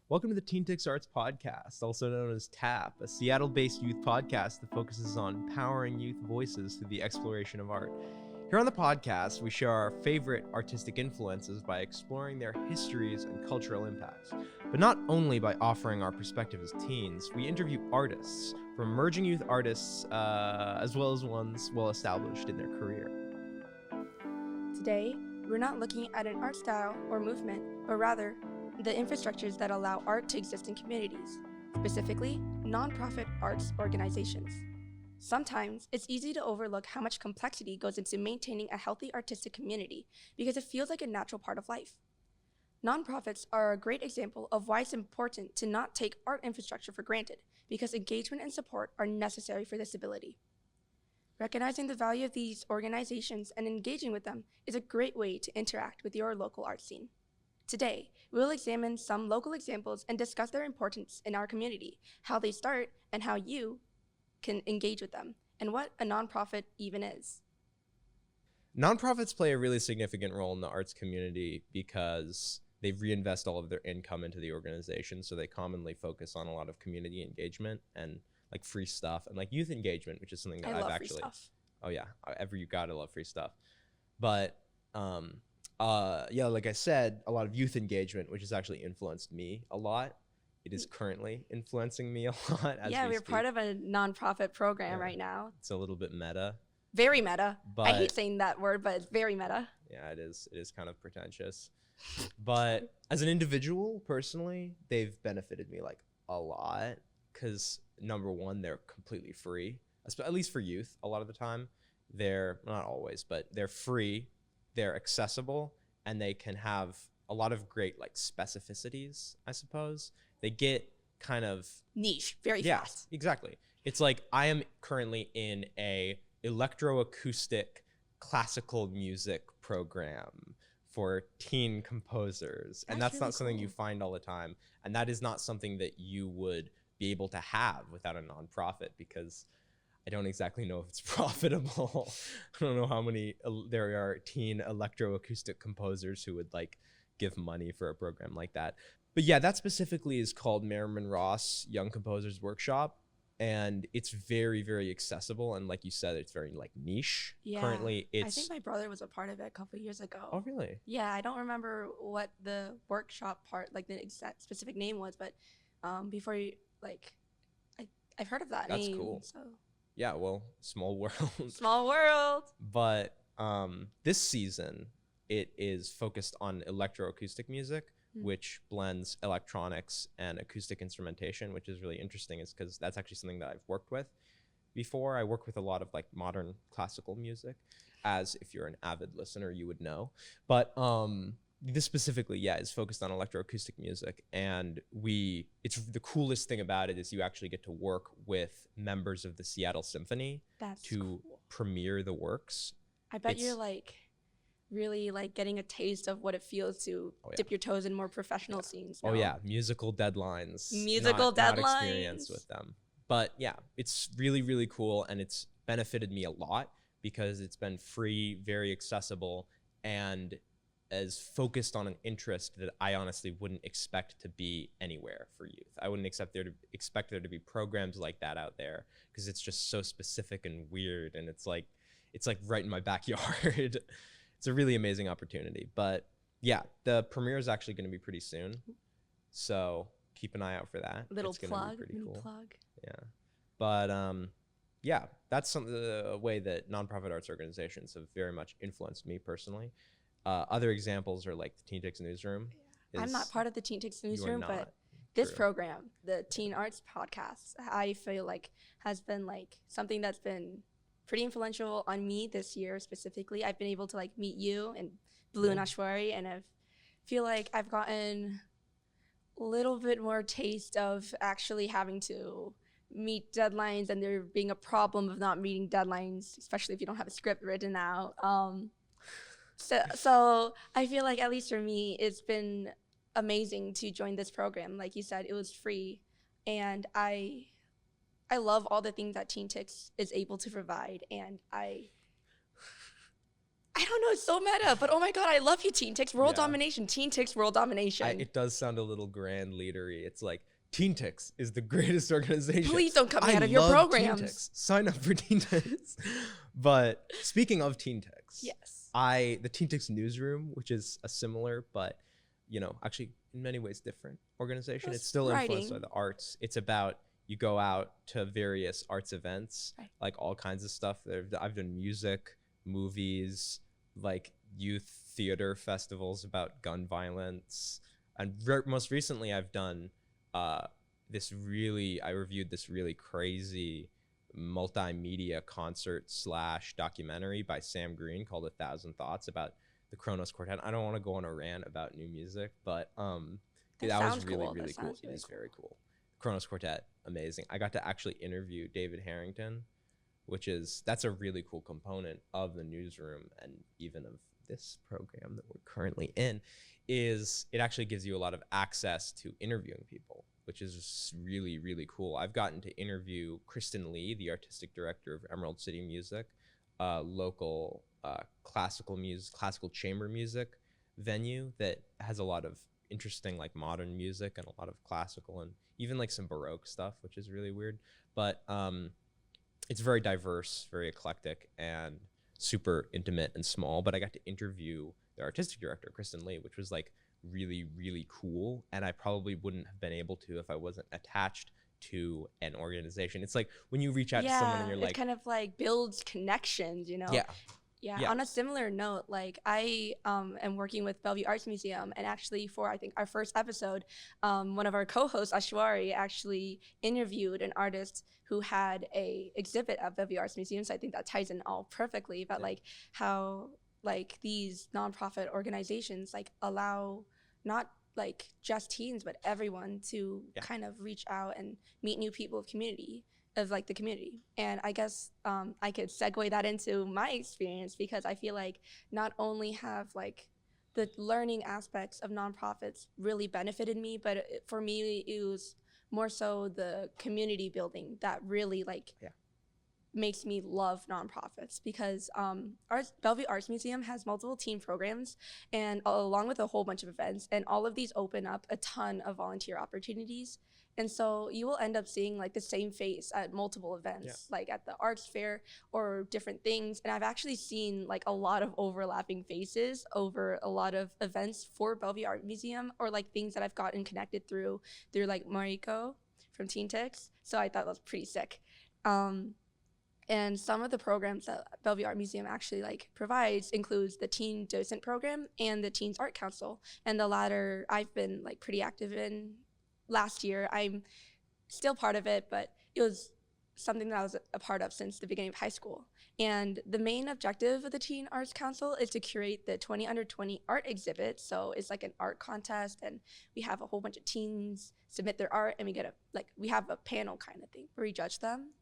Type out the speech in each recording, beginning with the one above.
Welcome to the TeenTix Arts Podcast, also known as TAP, a Seattle-based youth podcast that focuses on empowering youth voices through the exploration of art. Here on the podcast, we share our favorite artistic influences by exploring their histories and cultural impacts. But not only by offering our perspective as teens, we interview artists, from emerging youth artists as well as ones well established in their career. Today, we're not looking at an art style or movement, but rather the infrastructures that allow art to exist in communities, specifically nonprofit arts organizations. Sometimes it's easy to overlook how much complexity goes into maintaining a healthy artistic community because it feels like a natural part of life. Nonprofits are a great example of why it's important to not take art infrastructure for granted, because engagement and support are necessary for this ability. Recognizing the value of these organizations and engaging with them is a great way to interact with your local art scene. Today, we'll examine some local examples and discuss their importance in our community, how they start, and how you can engage with them, and what a nonprofit even is. Nonprofits play a really significant role in the arts community because they reinvest all of their income into the organization, so they commonly focus on a lot of community engagement and like free stuff and like youth engagement, which is something that I've actually. Free stuff. Oh yeah, you gotta love free stuff. But like I said, a lot of youth engagement, which has actually influenced me a lot. It is currently influencing me a lot. We're part of a nonprofit program right now. It's a little bit meta. Very meta. But I hate saying that word, but it's very meta. Yeah, it is. It is kind of pretentious. But as an individual, personally, they've benefited me like a lot because number one, they're completely free, at least for youth. A lot of the time, they're not always, but they're free. They're accessible, and they can have a lot of great like specificities, I suppose. They get kind of niche very fast. Exactly. It's like I am currently in a electroacoustic classical music program for teen composers. And that's really not something you find all the time. And that is not something that you would be able to have without a nonprofit, because I don't exactly know if it's profitable. I don't know how many there are teen electroacoustic composers who would like give money for a program like that. But yeah, that specifically is called Merriman Ross Young Composers Workshop. And it's very, very accessible. And like you said, it's very like niche. Yeah. Currently, I think my brother was a part of it a couple of years ago. Oh, really? Yeah, I don't remember what the workshop part, like the exact specific name was, but before you, like, I've heard of that name. That's cool. So. Yeah, well, small world. Small world. But this season, it is focused on electroacoustic music, which blends electronics and acoustic instrumentation, which is really interesting, is because that's actually something that I've worked with before. I work with a lot of like modern classical music, as if you're an avid listener, you would know. But this specifically, is focused on electroacoustic music. And it's the coolest thing about it is you actually get to work with members of the Seattle Symphony to premiere the works. I bet you're like really like getting a taste of what it feels to dip your toes in more professional scenes now. Oh yeah, musical deadlines. Not experience with them. But yeah, it's really, really cool, and it's benefited me a lot because it's been free, very accessible, and as focused on an interest that I honestly wouldn't expect to be anywhere for youth. I wouldn't expect there to be programs like that out there, because it's just so specific and weird, and it's like right in my backyard. It's a really amazing opportunity. But yeah, the premiere is actually going to be pretty soon, so keep an eye out for that. Little it's plug, be pretty cool. plug. Yeah, but that's a way that nonprofit arts organizations have very much influenced me personally. Other examples are like the TeenTix Newsroom. I'm not part of the TeenTix Newsroom, but this program, the Teen Arts Podcast, I feel like has been like something that's been pretty influential on me this year specifically. I've been able to like meet you and Blue and Ashwari, and I feel like I've gotten a little bit more taste of actually having to meet deadlines and there being a problem of not meeting deadlines, especially if you don't have a script written out. So I feel like, at least for me, it's been amazing to join this program. Like you said, it was free, and I love all the things that TeenTix is able to provide, and I don't know, it's so meta, but oh my god, I love you, TeenTix. World Yeah. domination. TeenTix world domination. It does sound a little grand leadery. It's like, TeenTix is the greatest organization. Please don't cut me I out of your love programs. TeenTix. Sign up for TeenTix. But speaking of TeenTix, Yes. the TeenTix newsroom, which is a similar but, actually in many ways different organization. It's still influenced by the arts. It's about, you go out to various arts events, Right. like all kinds of stuff. I've done music, movies, like youth theater festivals about gun violence. And most recently I've done I reviewed this really crazy multimedia concert / documentary by Sam Green called 1,000 Thoughts about the Kronos Quartet. I don't want to go on a rant about new music, but that was really, really cool. It is very cool. Kronos Quartet, amazing. I got to actually interview David Harrington, that's a really cool component of the newsroom and even of this program that we're currently in, is it actually gives you a lot of access to interviewing people, which is really, really cool. I've gotten to interview Kristen Lee, the artistic director of Emerald City Music, local classical chamber music venue that has a lot of interesting like modern music and a lot of classical and even like some Baroque stuff, which is really weird. But it's very diverse, very eclectic, and super intimate and small. But I got to interview the artistic director, Kristen Lee, which was like really, really cool. And I probably wouldn't have been able to if I wasn't attached to an organization. It's like when you reach out to someone and you're like, it kind of like builds connections, Yeah. On a similar note, like I am working with Bellevue Arts Museum, and actually for I think our first episode, one of our co-hosts, Ashwari, actually interviewed an artist who had a exhibit at Bellevue Arts Museum. So I think that ties in all perfectly about like how like these nonprofit organizations like allow not like just teens but everyone to kind of reach out and meet new people of the community. And I guess I could segue that into my experience, because I feel like not only have like the learning aspects of nonprofits really benefited me, but for me it was more so the community building that really like makes me love nonprofits, because Bellevue Arts Museum has multiple teen programs and along with a whole bunch of events, and all of these open up a ton of volunteer opportunities. And so you will end up seeing like the same face at multiple events, like at the arts fair or different things. And I've actually seen like a lot of overlapping faces over a lot of events for Bellevue Art Museum, or like things that I've gotten connected through like Mariko from TeenTix. So I thought that was pretty sick. And some of the programs that Bellevue Art Museum actually like provides includes the Teen Docent Program and the Teens Art Council. And the latter I've been like pretty active in. Last year, I'm still part of it, but it was something that I was a part of since the beginning of high school. And the main objective of the Teen Arts Council is to curate the 20 under 20 art exhibit. So it's like an art contest, and we have a whole bunch of teens submit their art, and we have a panel kind of thing where we judge them.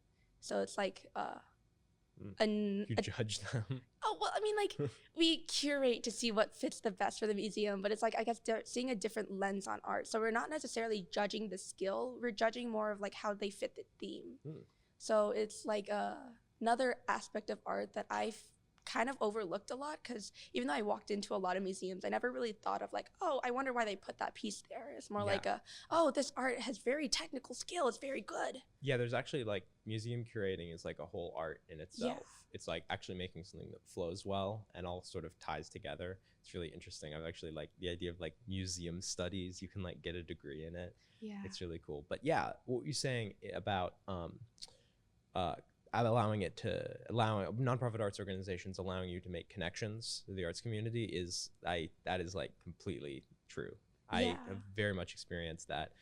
So it's like you judge them. Oh, well, I mean, like, we curate to see what fits the best for the museum, but it's like, I guess they're seeing a different lens on art. So we're not necessarily judging the skill, we're judging more of like how they fit the theme. So it's like another aspect of art that I've kind of overlooked a lot, because even though I walked into a lot of museums, I never really thought of like, oh, I wonder why they put that piece there. It's more like oh, this art has very technical skill, it's very good. Yeah, there's actually like museum curating is like a whole art in itself. It's like actually making something that flows well and all sort of ties together. It's really interesting. I've actually like the idea of like museum studies. You can like get a degree in it. It's really cool. But yeah, what you're saying about allowing nonprofit arts organizations allowing you to make connections to the arts community that is like completely true. I have very much experienced that.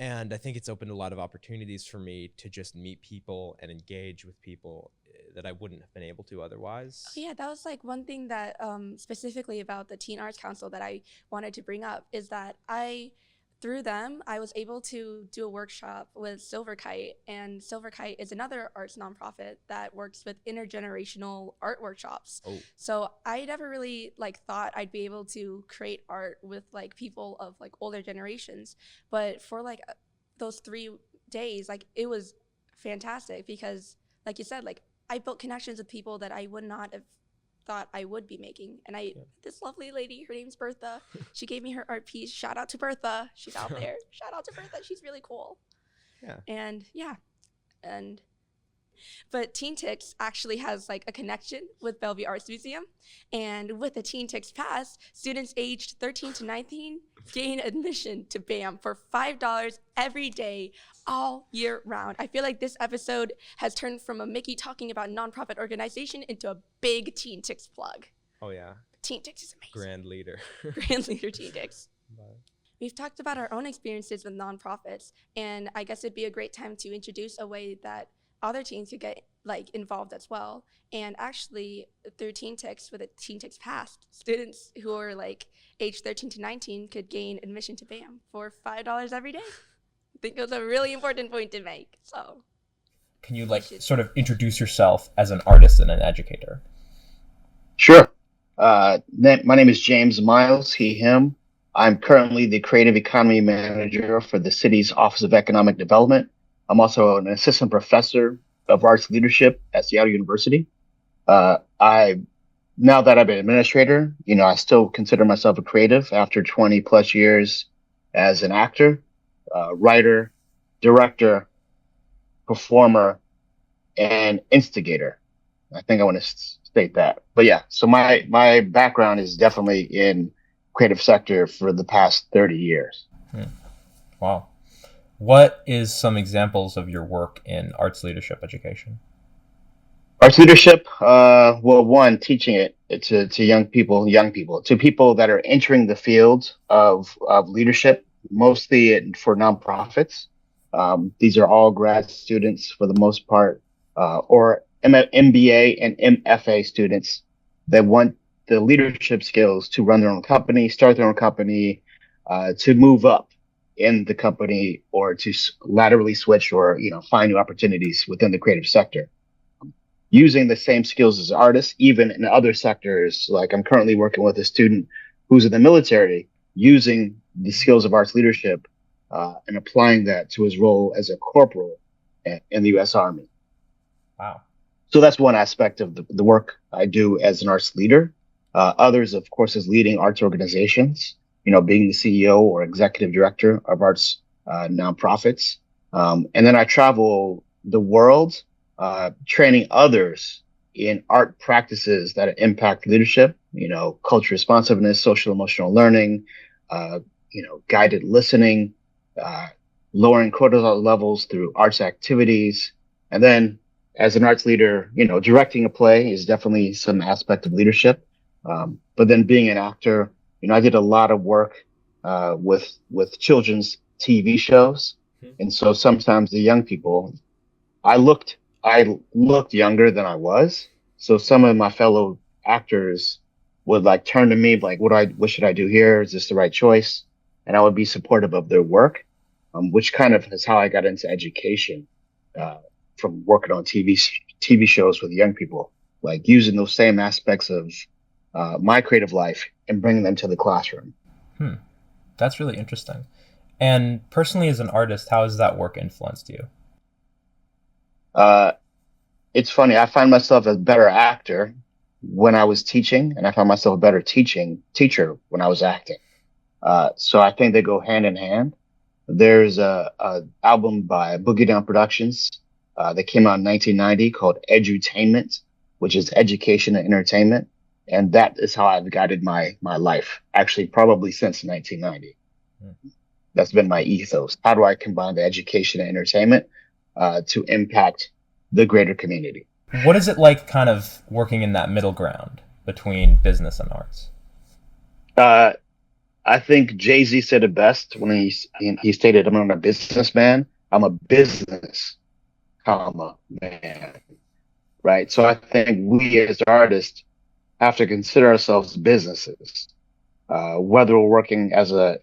And I think it's opened a lot of opportunities for me to just meet people and engage with people that I wouldn't have been able to otherwise. Yeah, that was like one thing that specifically about the Teen Arts Council that I wanted to bring up, is that through them, I was able to do a workshop with Silver Kite, and Silver Kite is another arts nonprofit that works with intergenerational art workshops. So I never really like thought I'd be able to create art with like people of like older generations, but for like those 3 days, like it was fantastic, because like you said, like I built connections with people that I would not have thought I would be making. And this lovely lady, her name's Bertha, she gave me her art piece. Shout out to Bertha. She's out there. Shout out to Bertha. She's really cool. Yeah. But TeenTix actually has like a connection with Bellevue Arts Museum. And with the TeenTix Pass, students aged 13 to 19 gain admission to BAM for $5 every day, all year round. I feel like this episode has turned from a Mickey talking about nonprofit organization into a big TeenTix plug. Oh, yeah. TeenTix is amazing. Grand leader. Grand leader TeenTix. We've talked about our own experiences with nonprofits, and I guess it'd be a great time to introduce a way that other teens could get like involved as well. And actually, through TeenTix, with a TeenTix Pass, students who are like age 13 to 19 could gain admission to BAM for $5 every day. I think it was a really important point to make. So, can you sort of introduce yourself as an artist and an educator? Sure. My name is James Miles, he, him. I'm currently the Creative Economy Manager for the city's Office of Economic Development. I'm also an assistant professor of arts leadership at Seattle University. Now that I'm an administrator, I still consider myself a creative after 20 plus years as an actor, writer, director, performer, and instigator. I think I want to state that. But yeah, so my background is definitely in creative sector for the past 30 years. Wow. What is some examples of your work in arts leadership education? Arts leadership, one, teaching it to young people, to people that are entering the field of leadership, mostly for nonprofits. These are all grad students for the most part, or MBA and MFA students that want the leadership skills to run their own company, start their own company, to move up in the company, or to laterally switch, or find new opportunities within the creative sector. Using the same skills as artists, even in other sectors. Like I'm currently working with a student who's in the military, using the skills of arts leadership and applying that to his role as a corporal in the U.S. Army. Wow. So that's one aspect of the work I do as an arts leader. Others, of course, is leading arts organizations, being the CEO or executive director of arts nonprofits. And then I travel the world training others in art practices that impact leadership, culture responsiveness, social emotional learning, guided listening, lowering cortisol levels through arts activities. And then as an arts leader, directing a play is definitely some aspect of leadership. But then being an actor, I did a lot of work with children's TV shows. And so sometimes the young people, I looked younger than I was. So some of my fellow actors would turn to me what should I do here? Is this the right choice? And I would be supportive of their work, which kind of is how I got into education, from working on TV shows with young people, using those same aspects of my creative life and bringing them to the classroom. That's really interesting. And personally, as an artist, how has that work influenced you? It's funny. I find myself a better actor when I was teaching, and I found myself a better teacher when I was acting. So I think they go hand in hand. There's a album by Boogie Down Productions that came out in 1990 called Edutainment, which is education and entertainment. And that is how I've guided my life, actually, probably since 1990. That's been my ethos. How do I combine the education and entertainment to impact the greater community? What is it like kind of working in that middle ground between business and arts? I think Jay-Z said it best when he stated, I'm not a businessman, I'm a business, man, right? So I think we as artists have to consider ourselves businesses, whether we're working as a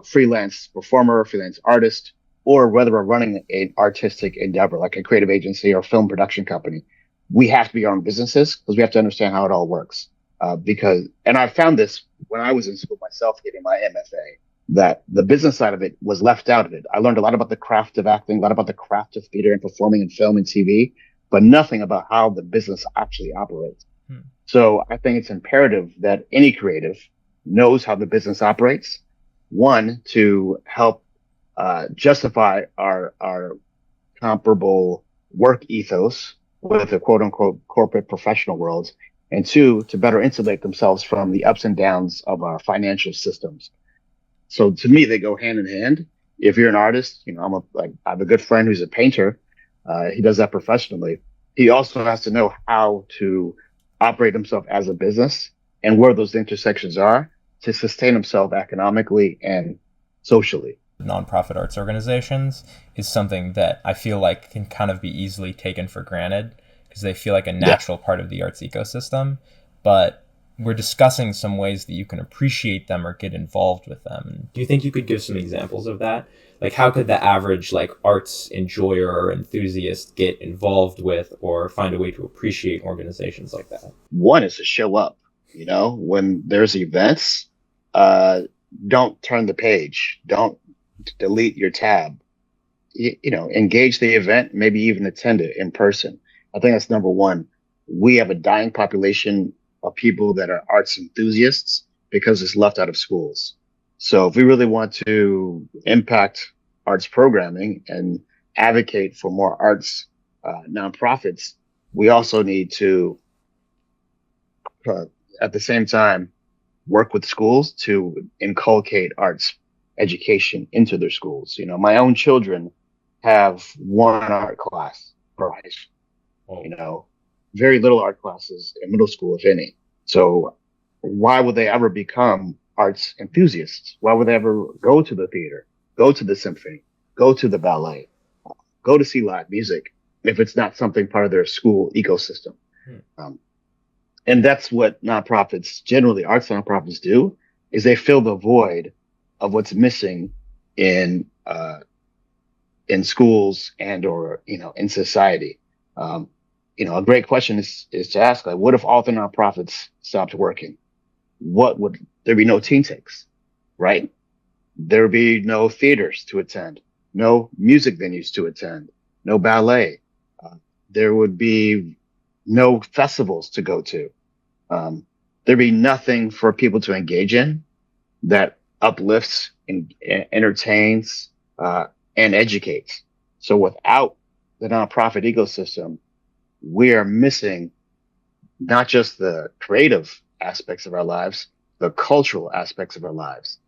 freelance performer, freelance artist, or whether we're running an artistic endeavor like a creative agency or film production company. We have to be our own businesses because we have to understand how it all works. And I found this when I was in school myself, getting my MFA, that the business side of it was left out of it. I learned a lot about the craft of acting, a lot about the craft of theater and performing and film and TV, but nothing about how the business actually operates. So I think it's imperative that any creative knows how the business operates. One, to help justify our comparable work ethos with the quote unquote corporate professional world. And two, to better insulate themselves from the ups and downs of our financial systems. So to me, they go hand in hand. If you're an artist, I have a good friend who's a painter. He does that professionally. He also has to know how to operate himself as a business and where those intersections are to sustain himself economically and socially. Nonprofit arts organizations is something that I feel like can kind of be easily taken for granted because they feel like a natural part of the arts ecosystem. But we're discussing some ways that you can appreciate them or get involved with them. Do you think you could give some examples of that? Like, how could the average arts enjoyer or enthusiast get involved with or find a way to appreciate organizations like that? One is to show up. When there's events, don't turn the page. Don't delete your tab. Engage the event, maybe even attend it in person. I think that's number one. We have a dying population of people that are arts enthusiasts because it's left out of schools. So if we really want to impact arts programming and advocate for more arts nonprofits, we also need to, at the same time, work with schools to inculcate arts education into their schools. My own children have one art class per high school. Very little art classes in middle school, if any. So why would they ever become arts enthusiasts? Why would they ever go to the theater, go to the symphony, go to the ballet, go to see live music if it's not something part of their school ecosystem? And that's what nonprofits, generally arts nonprofits, do, is they fill the void of what's missing in schools and or in society. A great question is to ask, what if all the nonprofits stopped working? There'd be no TeenTix, right? There would be no theaters to attend, no music venues to attend, no ballet. There would be no festivals to go to. There'd be nothing for people to engage in that uplifts and entertains and educates. So without the nonprofit ecosystem, we are missing not just the creative aspects of our lives, the cultural aspects of our lives.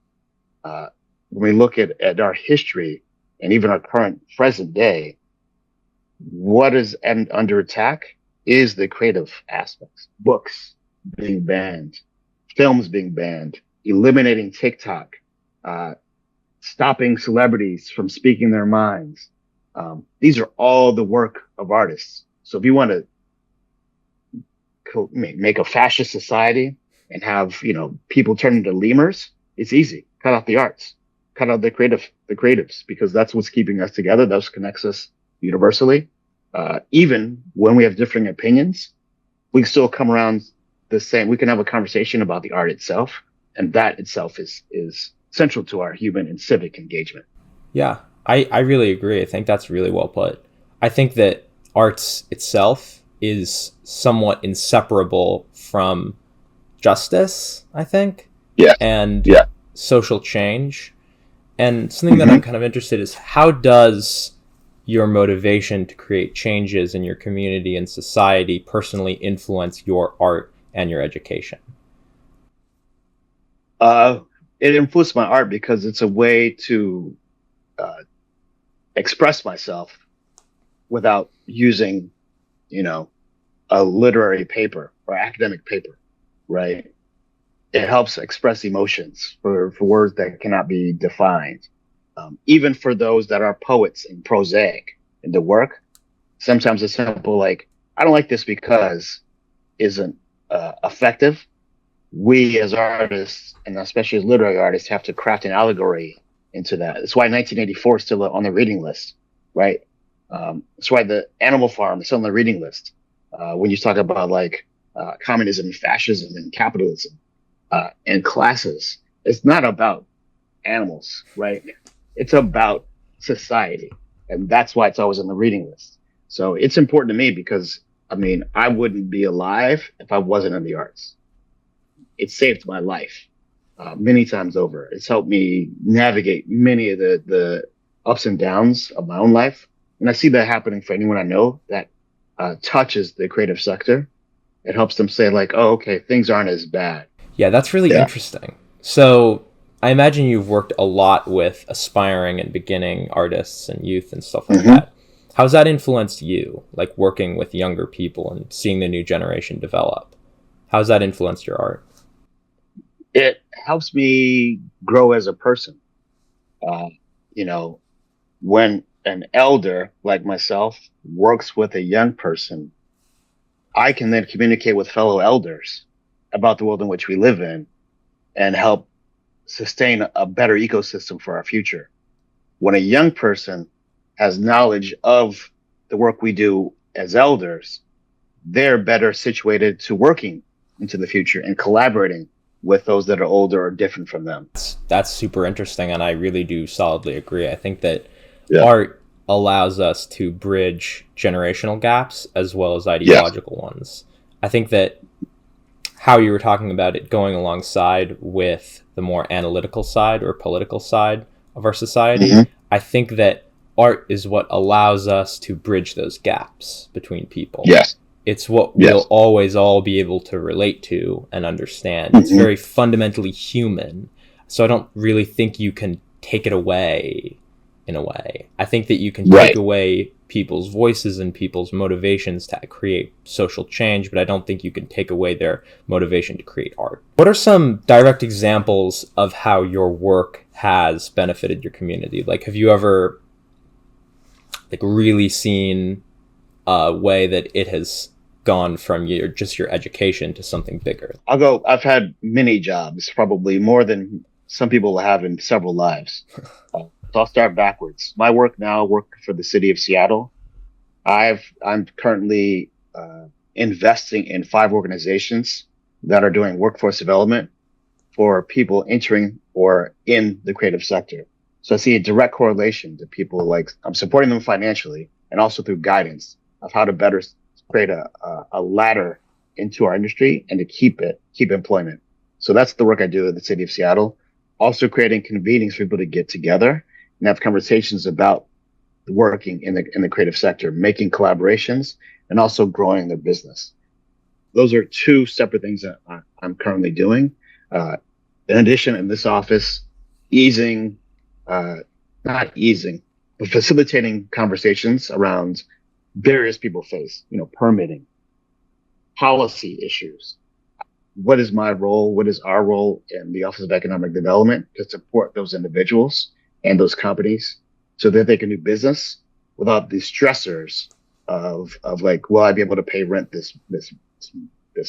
When we look at our history and even our current present day, what is under attack is the creative aspects. Books being banned, films being banned, eliminating TikTok, stopping celebrities from speaking their minds. These are all the work of artists. So if you want to make a fascist society and have, people turn into lemurs, it's easy. Cut out the arts, cut out the creatives, because that's what's keeping us together. That's what connects us universally. Even when we have differing opinions, we can still come around the same. We can have a conversation about the art itself. And that itself is central to our human and civic engagement. Yeah, I really agree. I think that's really well put. I think that arts itself is somewhat inseparable from justice, I think. Yeah. And social change. And something that I'm kind of interested in is, how does your motivation to create changes in your community and society personally influence your art and your education? It influenced my art because it's a way to express myself without using, a literary paper or academic paper, right? It helps express emotions for words that cannot be defined. Even for those that are poets and prosaic in the work, sometimes it's simple, like, I don't like this because isn't effective. We as artists, and especially as literary artists, have to craft an allegory into that. That's why 1984 is still on the reading list, right? That's why the Animal Farm is still on the reading list. When you talk about communism and fascism and capitalism and classes, it's not about animals, right? It's about society. And that's why it's always on the reading list. So it's important to me because I mean, I wouldn't be alive if I wasn't in the arts. It saved my life many times over. It's helped me navigate many of the ups and downs of my own life. And I see that happening for anyone I know that touches the creative sector. It helps them say like, oh, okay, things aren't as bad. Yeah, that's really interesting. So I imagine you've worked a lot with aspiring and beginning artists and youth and stuff like that. How's that influenced you, like working with younger people and seeing the new generation develop? How's that influenced your art? It helps me grow as a person. You know, when an elder like myself works with a young person, I can then communicate with fellow elders about the world in which we live in and help sustain a better ecosystem for our future. When a young person has knowledge of the work we do as elders, they're better situated to working into the future and collaborating with those that are older or different from them. That's super interesting, and I really do solidly agree. I think that art allows us to bridge generational gaps as well as ideological ones. I think that how you were talking about it going alongside with the more analytical side or political side of our society, I think that art is what allows us to bridge those gaps between people. Yes. It's what we'll always all be able to relate to and understand. It's very fundamentally human. So I don't really think you can take it away in a way. I think that you can take away people's voices and people's motivations to create social change, but I don't think you can take away their motivation to create art. What are some direct examples of how your work has benefited your community? Like, have you ever really seen a way that it has gone from your education to something bigger? I've had many jobs, probably more than some people have in several lives. So I'll start backwards. My work now, work for the city of Seattle. I'm currently investing in 5 organizations that are doing workforce development for people entering or in the creative sector. So I see a direct correlation to people like I'm supporting them financially and also through guidance of how to better create a ladder into our industry and to keep employment. So that's the work I do in the city of Seattle. Also creating convenings for people to get together and have conversations about working in the creative sector, making collaborations, and also growing their business. Those are 2 separate things that I'm currently doing. In addition, in this office, not easing, but facilitating conversations around barriers people face, permitting, policy issues. What is my role? What is our role in the Office of Economic Development to support those individuals and those companies so that they can do business without the stressors of like, will I be able to pay rent this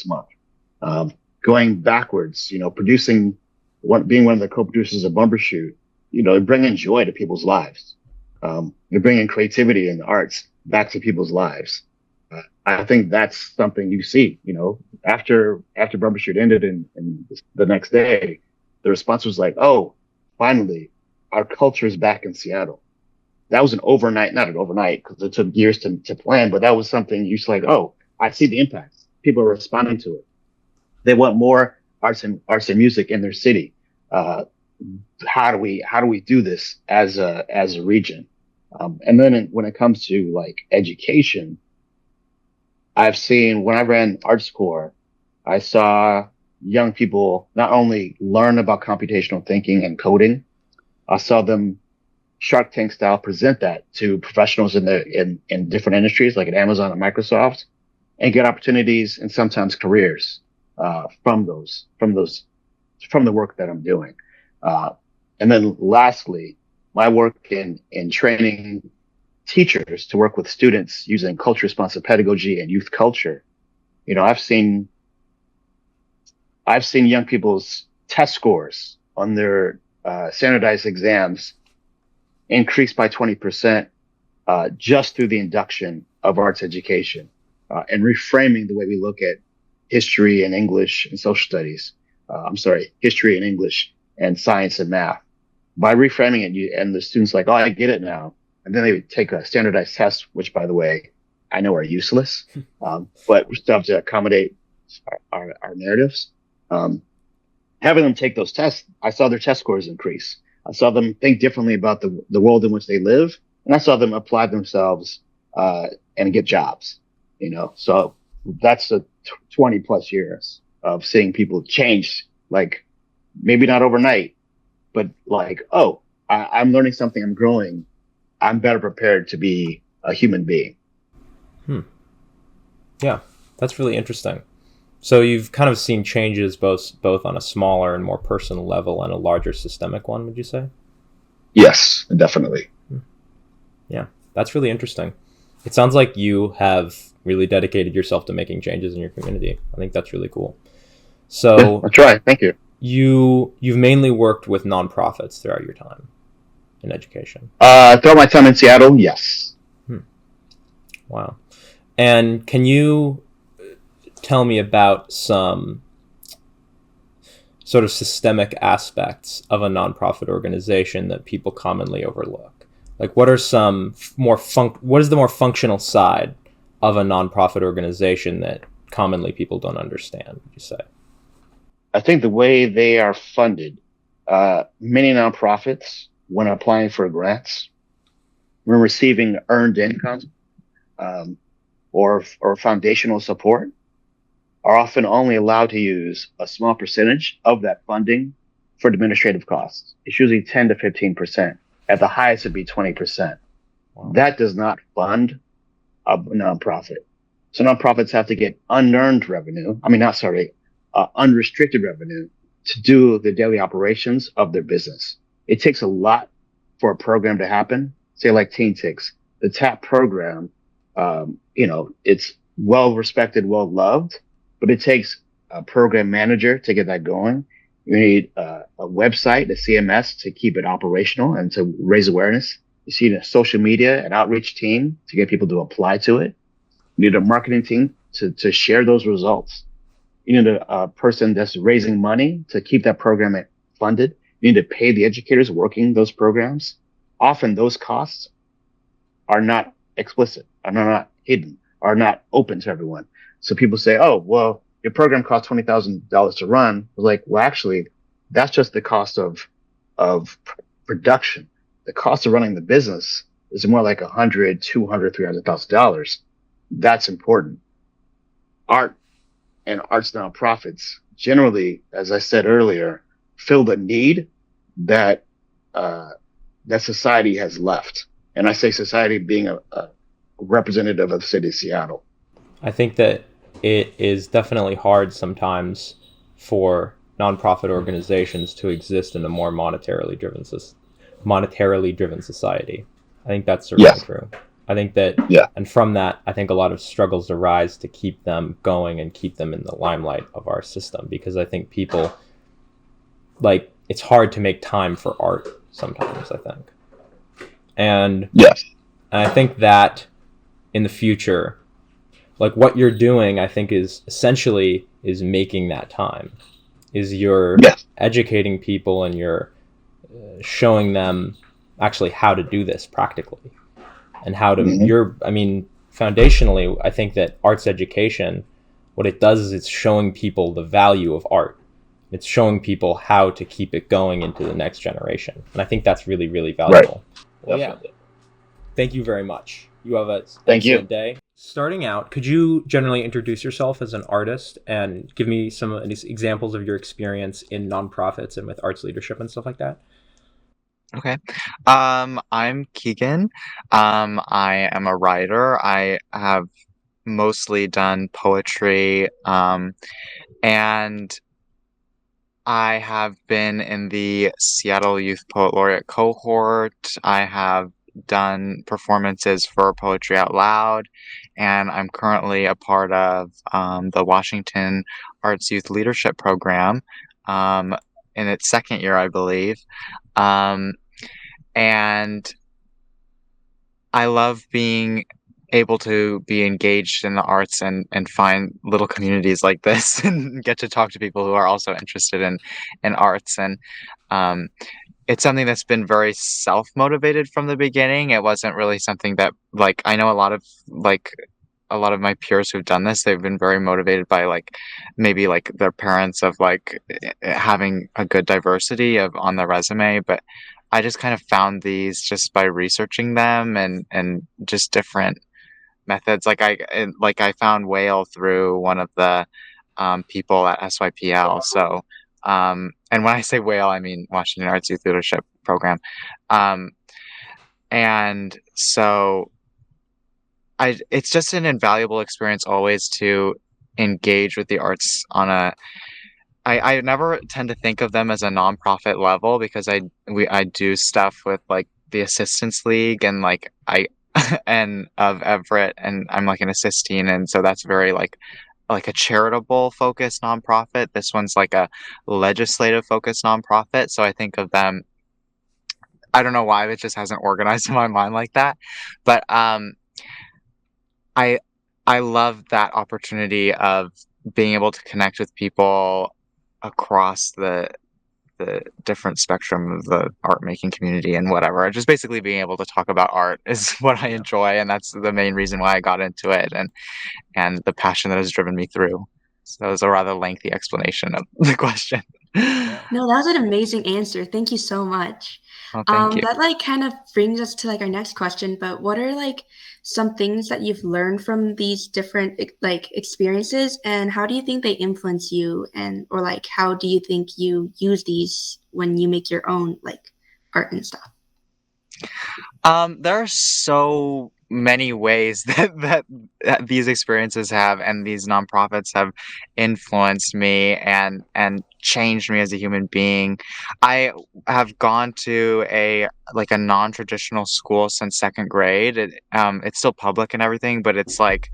month? Going backwards, being one of the co-producers of Bumbershoot, bringing joy to people's lives. You're bringing creativity and the arts back to people's lives. I think that's something you see, after Bumbershoot ended and the next day, the response was like, oh, finally, our culture is back in Seattle. That was not an overnight because it took years to plan, but that was something you like, oh, I see the impact. People are responding to it. They want more arts and music in their city. How do we do this as a region? And then when it comes to like education, I've seen when I ran Arts Corps, I saw young people not only learn about computational thinking and coding, I saw them Shark Tank style present that to professionals in different industries like at Amazon and Microsoft, and get opportunities and sometimes careers from the work that I'm doing. And then lastly, my work in training teachers to work with students using culture responsive pedagogy and youth culture. I've seen young people's test scores on their standardized exams increase by 20% just through the induction of arts education and reframing the way we look at history and English and social studies. History and English and science and math. By reframing it, and the students like, oh, I get it now. And then they would take a standardized test, which, by the way, I know are useless, but we still have to accommodate our narratives. Having them take those tests, I saw their test scores increase. I saw them think differently about the world in which they live, and I saw them apply themselves and get jobs. So that's the 20 plus years of seeing people change, like maybe not overnight, but like, oh, I'm learning something, I'm growing, I'm better prepared to be a human being. Yeah, that's really interesting. So you've kind of seen changes both on a smaller and more personal level and a larger systemic one, would you say? Yes, definitely. Yeah, that's really interesting. It sounds like you have really dedicated yourself to making changes in your community. I think that's really cool. So Yeah, I'll try. Thank you. You've mainly worked with nonprofits throughout your time in education. Throughout my time in Seattle, yes. Wow. And can you tell me about some sort of systemic aspects of a nonprofit organization that people commonly overlook? Like, what are some what is the more functional side of a nonprofit organization that commonly people don't understand, would you say? I think the way they are funded, many nonprofits, when applying for grants, when receiving earned income, or foundational support, are often only allowed to use a small percentage of that funding for administrative costs. It's usually 10 to 15%. At the highest, it'd be 20%. Wow. That does not fund a nonprofit. So nonprofits have to get unrestricted revenue to do the daily operations of their business. It takes a lot for a program to happen. Say like TeenTix, the TAP program, it's well respected, well loved, but it takes a program manager to get that going. You need a website, a CMS, to keep it operational and to raise awareness. You need a social media and outreach team to get people to apply to it. You need a marketing team to share those results. You need a person that's raising money to keep that program funded. You need to pay the educators working those programs. Often those costs are not explicit, are not hidden, are not open to everyone. So people say, oh, well, your program costs $20,000 to run. Like, well, actually, that's just the cost of production. The cost of running the business is more like $100,000, $200,000, $300,000. That's important. Art and arts nonprofits generally, as I said earlier, fill the need that society has left. And I say society being a representative of the city of Seattle. I think that it is definitely hard sometimes for nonprofit organizations to exist in a more monetarily driven society. I think that's certainly true. I think that, and from that, I think a lot of struggles arise to keep them going and keep them in the limelight of our system, because I think people, it's hard to make time for art sometimes, I think. And I think that in the future, what you're doing, I think is making that time, is you're educating people and you're showing them actually how to do this practically and how to, foundationally, I think that arts education, what it does is it's showing people the value of art. It's showing people how to keep it going into the next generation. And I think that's really, really valuable. Right. Well, thank you very much. You have a excellent day. Starting out, could you generally introduce yourself as an artist and give me some examples of your experience in nonprofits and with arts leadership and stuff like that? Okay. I'm Keegan. I am a writer. I have mostly done poetry, and I have been in the Seattle Youth Poet Laureate cohort. I have done performances for Poetry Out Loud, and I'm currently a part of the Washington Arts Youth Leadership Program in its second year, I believe. And I love being able to be engaged in the arts and find little communities like this and get to talk to people who are also interested in arts. And it's something that's been very self-motivated from the beginning. It wasn't really something that, I know a lot of a lot of my peers who've done this, they've been very motivated by like maybe like their parents of like having a good diversity of on the resume, but I just kind of found these just by researching them and just different methods. Like I found whale through one of the people at SYPL. So and when I say whale, I mean Washington Arts Youth Leadership Program. And so it's just an invaluable experience always to engage with the arts on I never tend to think of them as a nonprofit level because I do stuff with like the Assistance League and like and of Everett, and I'm like an assistine, and so that's very like a charitable focused nonprofit. This one's like a legislative focused nonprofit, so I think of them, I don't know why it just hasn't organized in my mind like that, but I I love that opportunity of being able to connect with people across the different spectrum of the art making community and whatever. Just basically being able to talk about art is what I enjoy, and that's the main reason why I got into it, and the passion that has driven me through. So it was a rather lengthy explanation of the question. No, that was an amazing answer. Thank you so much. Oh, thank you. That like kind of brings us to like our next question, but what are like some things that you've learned from these different like experiences, and how do you think they influence you, and or like how do you think you use these when you make your own like art and stuff? There are so many ways that these experiences have and these nonprofits have influenced me and changed me as a human being. I have gone to a non-traditional school since second grade. It's still public and everything, but it's like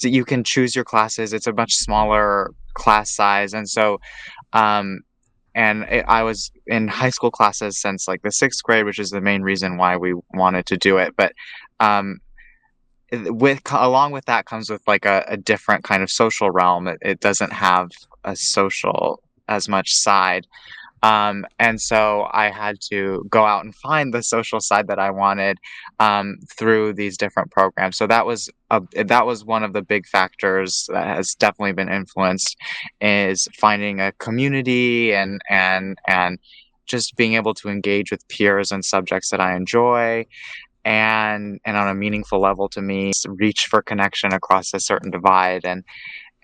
you can choose your classes. It's a much smaller class size, and so I was in high school classes since like the sixth grade, which is the main reason why we wanted to do it. But along with that comes with like a different kind of social realm. It doesn't have a social as much side. And so I had to go out and find the social side that I wanted through these different programs. So that was one of the big factors that has definitely been influenced, is finding a community and just being able to engage with peers and subjects that I enjoy, and on a meaningful level to me, reach for connection across a certain divide,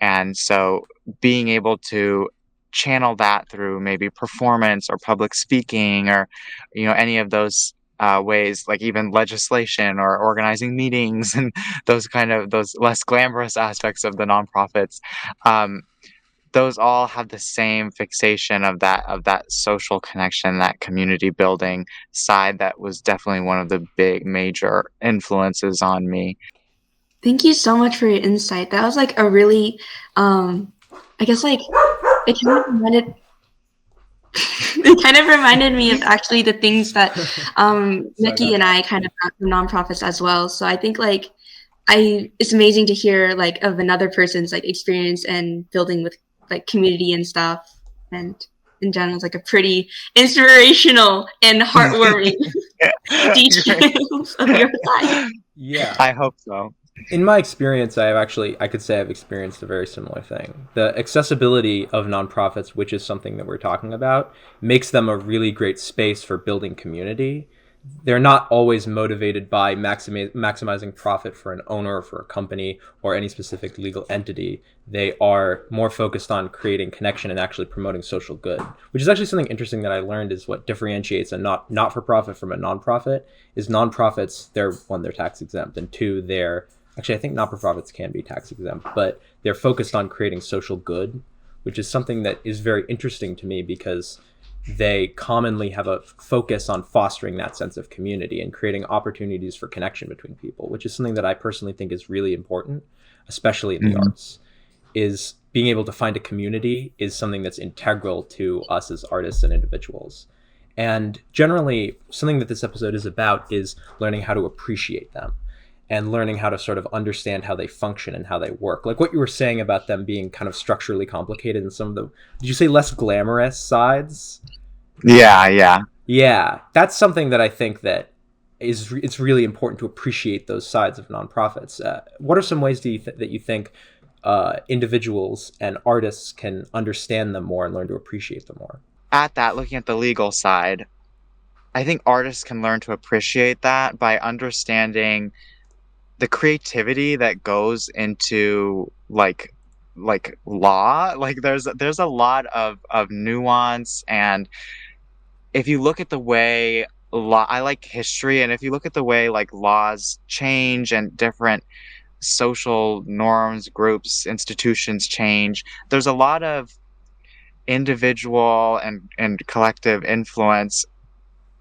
and so being able to channel that through maybe performance or public speaking or any of those ways, like even legislation or organizing meetings and those less glamorous aspects of the nonprofits, those all have the same fixation of that social connection, that community building side. That was definitely one of the big major influences on me. Thank you so much for your insight. That was like a really I guess like it kind of reminded me of actually the things that Nikki and I kind of got from nonprofits as well. So I think like it's amazing to hear like of another person's like experience and building with like community and stuff. And in general, it's like a pretty inspirational and heartwarming details of your life. Yeah, I hope so. In my experience, I could say I've experienced a very similar thing. The accessibility of nonprofits, which is something that we're talking about, makes them a really great space for building community. They're not always motivated by maximizing profit for an owner or for a company or any specific legal entity. They are more focused on creating connection and actually promoting social good, which is actually something interesting that I learned is what differentiates a not-for-profit from a nonprofit is nonprofits, they're tax exempt, and two, actually, I think not-for-profits can be tax exempt, but they're focused on creating social good, which is something that is very interesting to me because they commonly have a focus on fostering that sense of community and creating opportunities for connection between people, which is something that I personally think is really important, especially in the arts. Is being able to find a community is something that's integral to us as artists and individuals. And generally, something that this episode is about is learning how to appreciate them and learning how to sort of understand how they function and how they work. Like what you were saying about them being kind of structurally complicated and some of the, did you say less glamorous sides? Yeah. Yeah, that's something that I think that it's really important to appreciate those sides of nonprofits. What are some ways that you think individuals and artists can understand them more and learn to appreciate them more? At that, looking at the legal side, I think artists can learn to appreciate that by understanding the creativity that goes into like law. Like there's a lot of nuance, and if you look at the way law, I like history, and if you look at the way like laws change and different social norms, groups, institutions change, there's a lot of individual and collective influence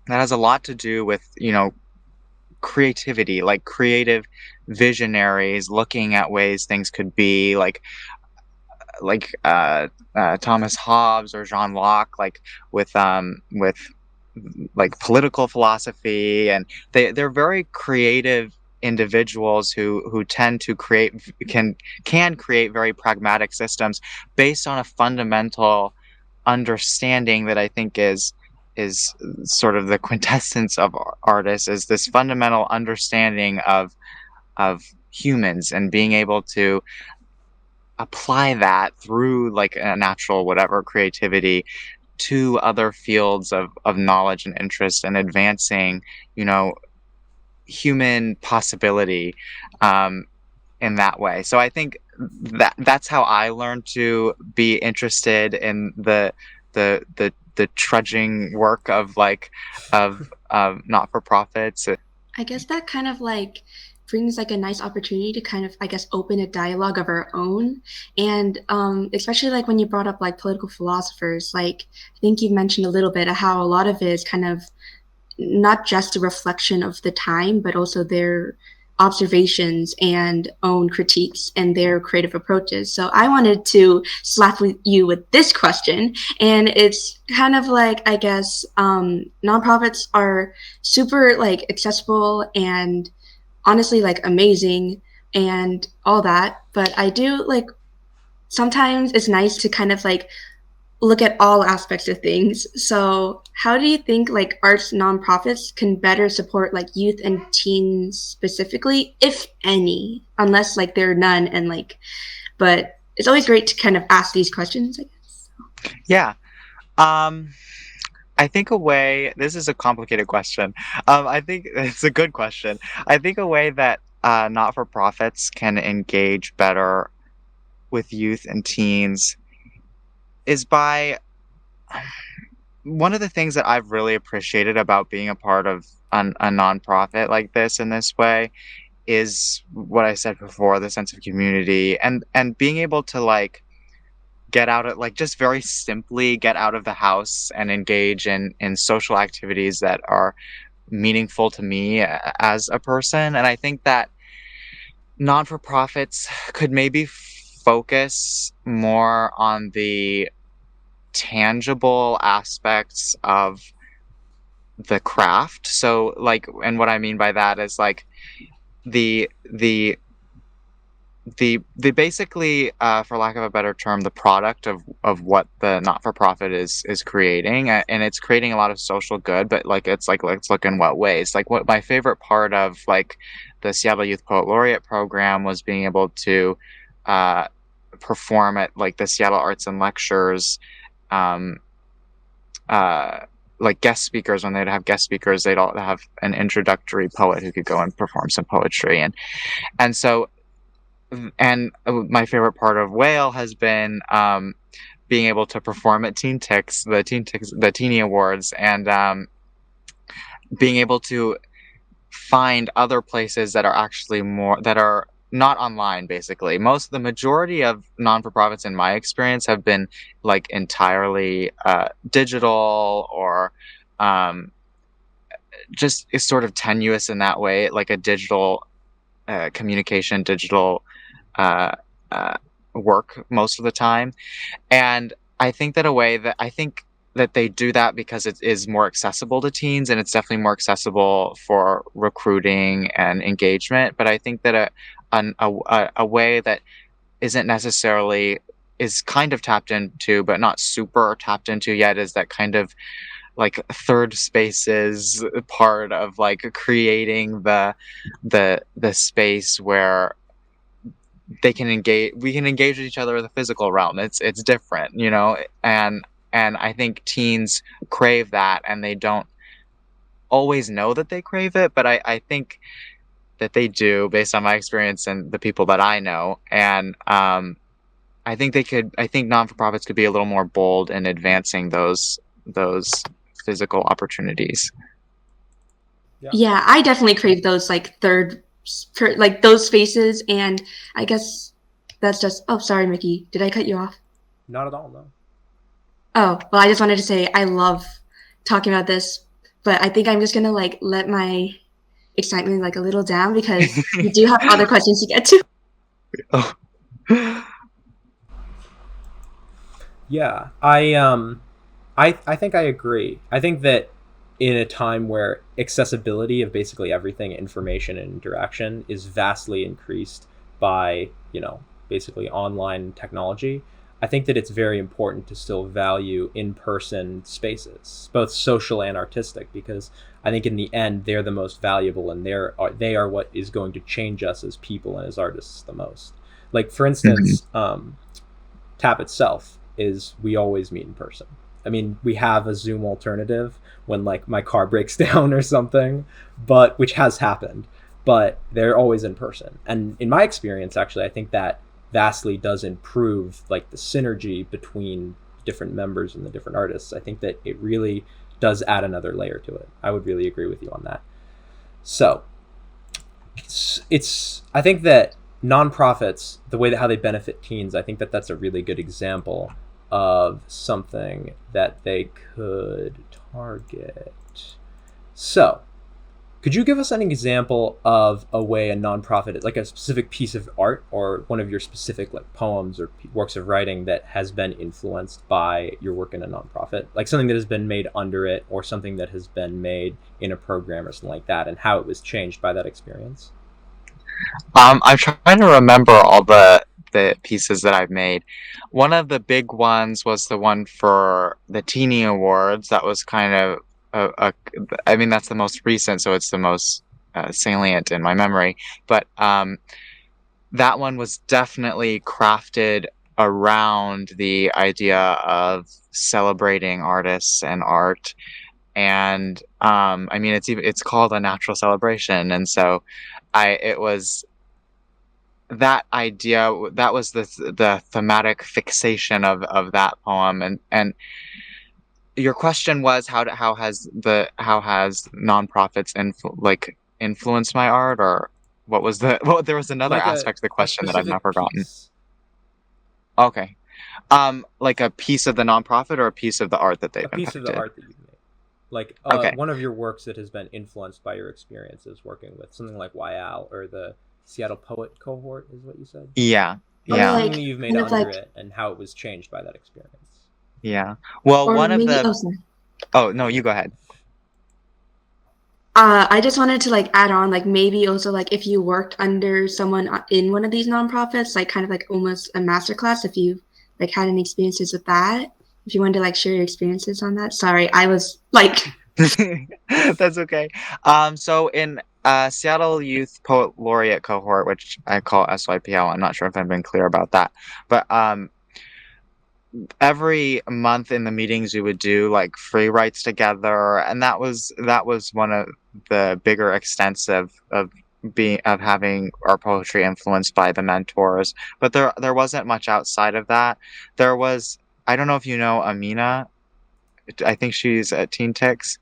that has a lot to do with, creativity, like creative visionaries looking at ways things could be, Thomas Hobbes or Jean Locke, like with like political philosophy, and they're very creative individuals who tend to can create very pragmatic systems based on a fundamental understanding that I think is sort of the quintessence of artists, is this fundamental understanding of humans and being able to apply that through like a natural whatever creativity to other fields of knowledge and interest, and advancing human possibility in that way. So I think that's how I learned to be interested in the trudging work of not-for-profits. I guess that kind of like brings like a nice opportunity to kind of, I guess, open a dialogue of our own. And especially like when you brought up like political philosophers, like I think you mentioned a little bit of how a lot of it is kind of not just a reflection of the time, but also their observations and own critiques and their creative approaches. So I wanted to slap you with this question, and it's kind of like, I guess, nonprofits are super like accessible and honestly like amazing and all that, but I do like sometimes it's nice to kind of like look at all aspects of things. So how do you think like arts nonprofits can better support like youth and teens specifically, if any, unless like there are none, and like, but it's always great to kind of ask these questions, I guess. Yeah. I think this is a complicated question. I think it's a good question. I think a way that not-for-profits can engage better with youth and teens is by one of the things that I've really appreciated about being a part of a nonprofit like this in this way is what I said before, the sense of community and being able to like get out of like just very simply get out of the house and engage in social activities that are meaningful to me as a person. And I think that non-for-profits could maybe focus more on the tangible aspects of the craft. So like, and what I mean by that is like the basically, for lack of a better term, the product of what the not-for-profit is creating, and it's creating a lot of social good, but like it's like, let's look in what ways. Like what my favorite part of like the Seattle Youth Poet Laureate program was being able to perform at like the Seattle Arts and Lectures, like guest speakers. When they'd have guest speakers, they'd all have an introductory poet who could go and perform some poetry, and so. And my favorite part of Whale has been being able to perform at the Teenie Awards, and being able to find other places that are actually that are not online. Basically, the majority of non-for-profits in my experience have been like entirely digital, or just is sort of tenuous in that way, like a digital communication, digital work most of the time. And I think that they do that because it is more accessible to teens, and it's definitely more accessible for recruiting and engagement. But I think that a way that isn't necessarily is kind of tapped into, but not super tapped into yet, is that kind of like third spaces part of like creating the space where we can engage with each other in the physical realm. It's different, you know, and I think teens crave that, and they don't always know that they crave it, but I think that they do, based on my experience and the people that I know. And I think non-for-profits could be a little more bold in advancing those physical opportunities. Yeah, I definitely crave those like like those spaces, and I guess that's just. Oh, sorry, Mickey. Did I cut you off? Not at all, no. Oh, well, I just wanted to say I love talking about this, but I think I'm just gonna like let my excitement like a little down because we do have other questions to get to. Oh. Yeah, I think I agree. I think that in a time where accessibility of basically everything, information and interaction, is vastly increased by, you know, basically online technology, I think that it's very important to still value in-person spaces, both social and artistic, because I think in the end they're the most valuable, and they are what is going to change us as people and as artists the most. Like, for instance, TAP itself is we always meet in person. I mean, we have a Zoom alternative when like my car breaks down or something, but which has happened, but they're always in person. And in my experience, actually, I think that vastly does improve like the synergy between different members and the different artists. I think that it really does add another layer to it. I would really agree with you on that. So I think that nonprofits, the way that how they benefit teens, I think that that's a really good example of something that they could target. So could you give us an example of a way a nonprofit, like a specific piece of art or one of your specific like poems or works of writing, that has been influenced by your work in a nonprofit, like something that has been made under it or something that has been made in a program or something like that, and how it was changed by that experience? I'm trying to remember all the pieces that I've made. One of the big ones was the one for the Teenie Awards. That was kind of I mean, that's the most recent, so it's the most salient in my memory. But that one was definitely crafted around the idea of celebrating artists and art. And I mean, it's called a natural celebration, and so it was that idea, that was the thematic fixation of that poem. And your question was how has nonprofits influenced my art, or what was there was another Like aspect of the question that I've not specific forgotten. piece. Okay. Like a piece of the nonprofit or a piece of the art that they've A piece of the impacted? art that you've made, like Okay. one of your works that has been influenced by your experiences working with something like YAL or the Seattle Poet Cohort, is what you said? Yeah. Or Yeah. like- Something that you've made kind of under like- it and how it was changed by that experience. Yeah. Well, Or one of maybe, the sorry. Oh, no, you go ahead. I just wanted to like add on, like maybe also like if you worked under someone in one of these nonprofits, like kind of like almost a masterclass, if you like had any experiences with that, if you wanted to like share your experiences on that. Sorry, I was like, That's okay. So in Seattle Youth Poet Laureate Cohort, which I call SYPL, I'm not sure if I've been clear about that, but every month in the meetings we would do like free writes together, and that was one of the bigger extents of having our poetry influenced by the mentors. But there wasn't much outside of that. There was, I don't know if you know Amina. I think she's at TeenTix.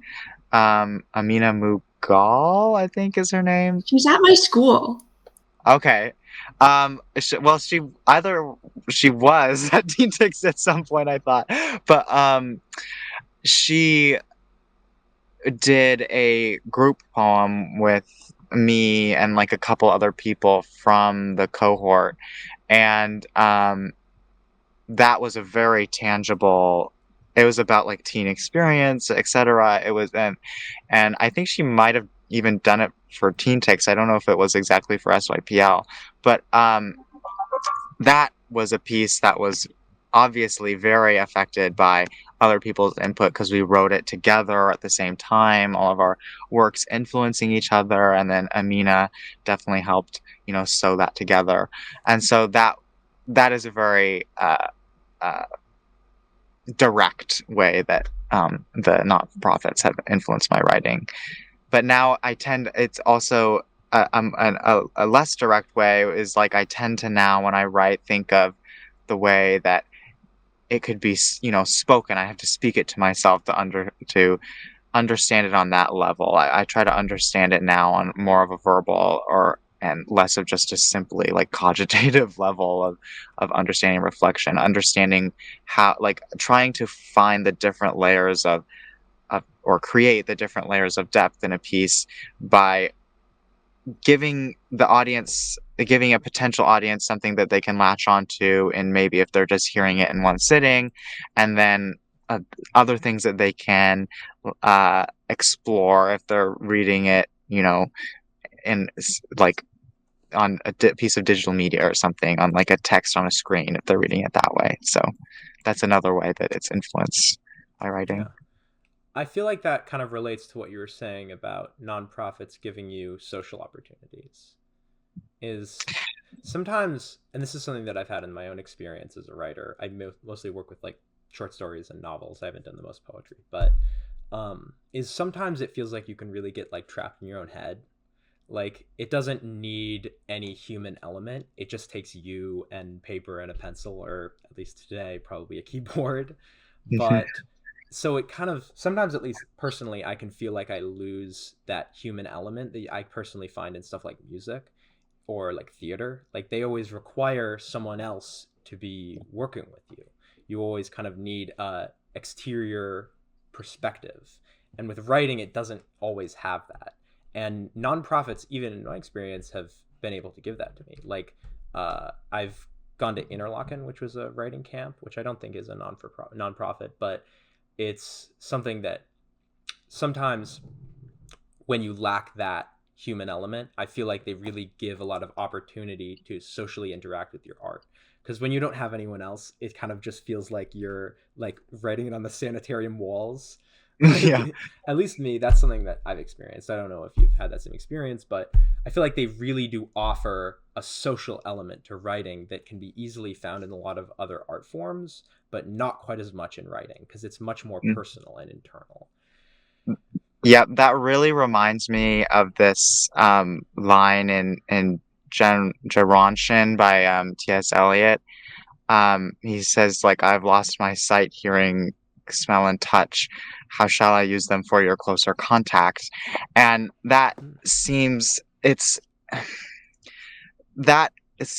Amina Mughal, I think is her name. she's at my school. Okay. She was at TeenTix at some point, I thought, but she did a group poem with me and like a couple other people from the cohort, and that was a very tangible. It was about like teen experience, etc. It was, and I think she might have even done it for TeenTix. I don't know if it was exactly for SYPL, but that was a piece that was obviously very affected by other people's input because we wrote it together at the same time, all of our works influencing each other, and then Amina definitely helped, sew that together. And so that is a very uh, direct way that the nonprofits have influenced my writing. But now it's also a less direct way is like I tend to now when I write think of the way that it could be, spoken. I have to speak it to myself to understand it on that level. I try to understand it now on more of a verbal and less of just a simply like cogitative level of understanding reflection, understanding how, like, trying to find the different layers of or create the different layers of depth in a piece by giving a potential audience something that they can latch onto, and maybe if they're just hearing it in one sitting, and then other things that they can explore if they're reading it, in like on a piece of digital media or something, on like a text on a screen if they're reading it that way. So that's another way that it's influenced by writing. Yeah. I feel like that kind of relates to what you were saying about nonprofits giving you social opportunities. Is sometimes, and this is something that I've had in my own experience as a writer, I mostly work with like short stories and novels. I haven't done the most poetry, but is sometimes it feels like you can really get like trapped in your own head. Like it doesn't need any human element. It just takes you and paper and a pencil, or at least today, probably a keyboard. But so it kind of, sometimes at least personally, I can feel like I lose that human element that I personally find in stuff like music or like theater. Like they always require someone else to be working with you. You always kind of need a exterior perspective. And with writing, it doesn't always have that. And nonprofits, even in my experience, have been able to give that to me. Like I've gone to Interlochen, which was a writing camp, which I don't think is a nonprofit, but it's something that sometimes when you lack that human element, I feel like they really give a lot of opportunity to socially interact with your art. Because when you don't have anyone else, it kind of just feels like you're like writing it on the sanitarium walls. Yeah. At least me, that's something that I've experienced. I don't know if you've had that same experience, but I feel like they really do offer a social element to writing that can be easily found in a lot of other art forms, but not quite as much in writing because it's much more personal and internal. Yeah, that really reminds me of this line in Gerontion by T.S. Eliot. He says, like, I've lost my sight, hearing, smell, and touch. How shall I use them for your closer contact? And that seems, it's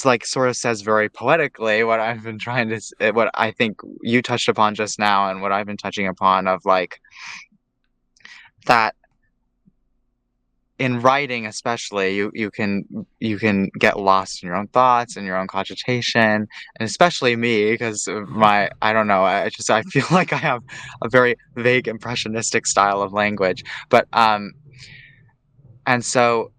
like sort of says very poetically what I've been what I think you touched upon just now, and what I've been touching upon, of like that in writing especially you can get lost in your own thoughts and your own cogitation, and especially me, because of I don't know, I feel like I have a very vague impressionistic style of language, but and so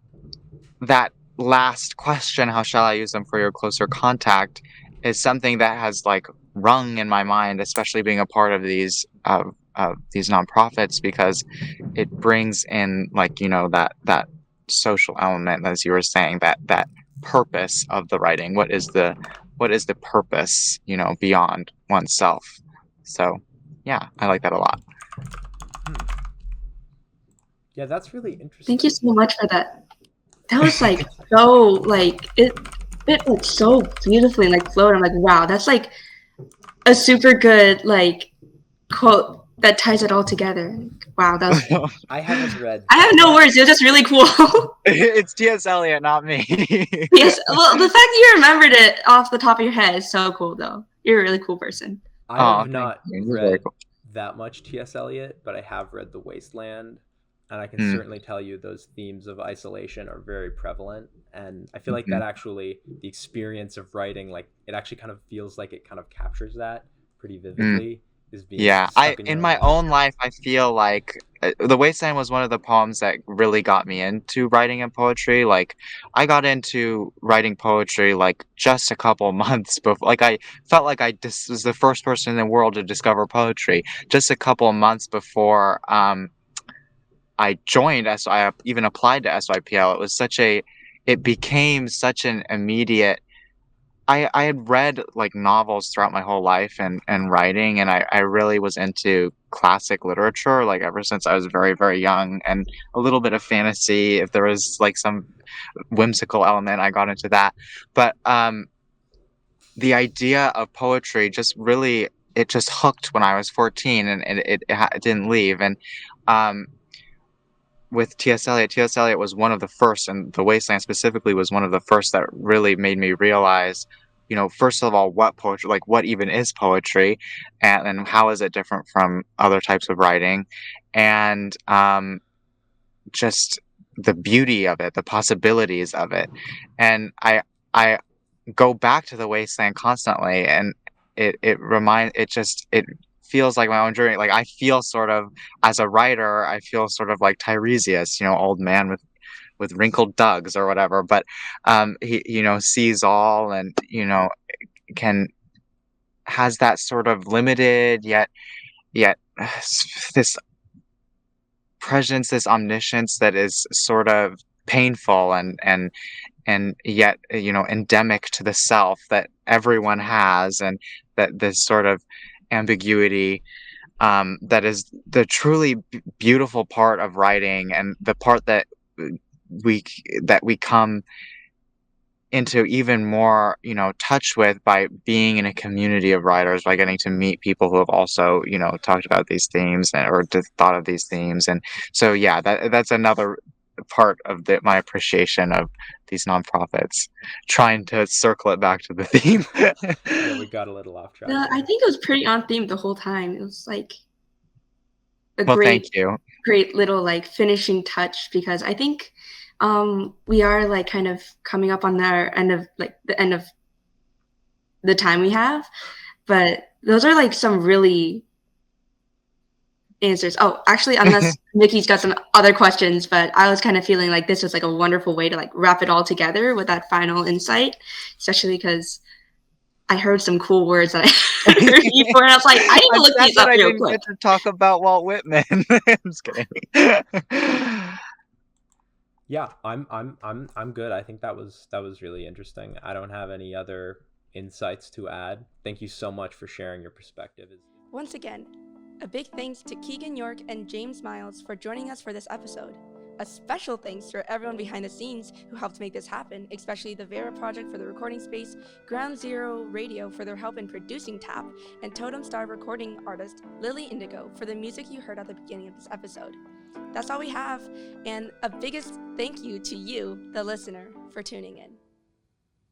that last question, how shall I use them for your closer contact, is something that has like rung in my mind, especially being a part of these nonprofits, because it brings in, like, that social element, as you were saying, that purpose of the writing. What is the purpose, beyond oneself? So yeah, I like that a lot. Yeah, that's really interesting. Thank you so much for that. That was like so like it like so beautifully like flowed. I'm like, wow, that's like a super good like quote that ties it all together. Wow, that was I haven't read. I have no words. It was just really cool. It's T.S. Eliot, not me. Yes, well, the fact that you remembered it off the top of your head is so cool, though. You're a really cool person. I have not read that much T.S. Eliot, but I have read The Wasteland, and I can certainly tell you those themes of isolation are very prevalent. And I feel like that actually, the experience of writing, like, it actually kind of feels like it kind of captures that pretty vividly. is being Yeah, stuck in in your my own own life. life, I feel like The Wasteland was one of the poems that really got me into writing and poetry. Like, I got into writing poetry like just a couple months before. Like, I felt like I just was the first person in the world to discover poetry just a couple months before I joined I even applied to SYPL. It became such an immediate. I had read like novels throughout my whole life and writing, and I really was into classic literature like ever since I was very, very young, and a little bit of fantasy. If there was like some whimsical element, I got into that. But the idea of poetry just really, it just hooked when I was 14, and it didn't leave. And um, with T.S. Eliot was one of the first, and The Wasteland specifically was one of the first that really made me realize, first of all, what poetry, like what even is poetry, and how is it different from other types of writing, and just the beauty of it, the possibilities of it. And I go back to The Wasteland constantly, and it feels like my own journey. Like, I feel sort of, as a writer, I feel sort of like Tiresias, old man with wrinkled dugs or whatever, but he sees all, and can has that sort of limited yet this presence, this omniscience that is sort of painful, and yet endemic to the self that everyone has, and that this sort of ambiguity, that is the truly beautiful part of writing, and the part that we we come into even more touch with by being in a community of writers, by getting to meet people who have also talked about these themes, or thought of these themes. And so yeah, that's another part of my appreciation of these nonprofits, trying to circle it back to the theme. Yeah, we got a little off track. No, I there. think it was pretty on theme the whole time. It was like a Well, thank you. great little like finishing touch, because I think we are like kind of coming up on our end of the end of the time we have, but those are like some really answers. Oh, actually, unless Mickey's got some other questions, but I was kind of feeling like this was like a wonderful way to like wrap it all together with that final insight, especially because I heard some cool words that I heard before, and I was like, I need to look these up I real didn't quick. get to talk about Walt Whitman. I'm just kidding. Yeah, I'm good. I think that was really interesting. I don't have any other insights to add. Thank you so much for sharing your perspective. Once again, a big thanks to Keegan York and James Miles for joining us for this episode. A special thanks to everyone behind the scenes who helped make this happen, especially the Vera Project for the recording space, Ground Zero Radio for their help in producing TAP, and Totem Star recording artist Lily Indigo for the music you heard at the beginning of this episode. That's all we have, and a biggest thank you to you, the listener, for tuning in.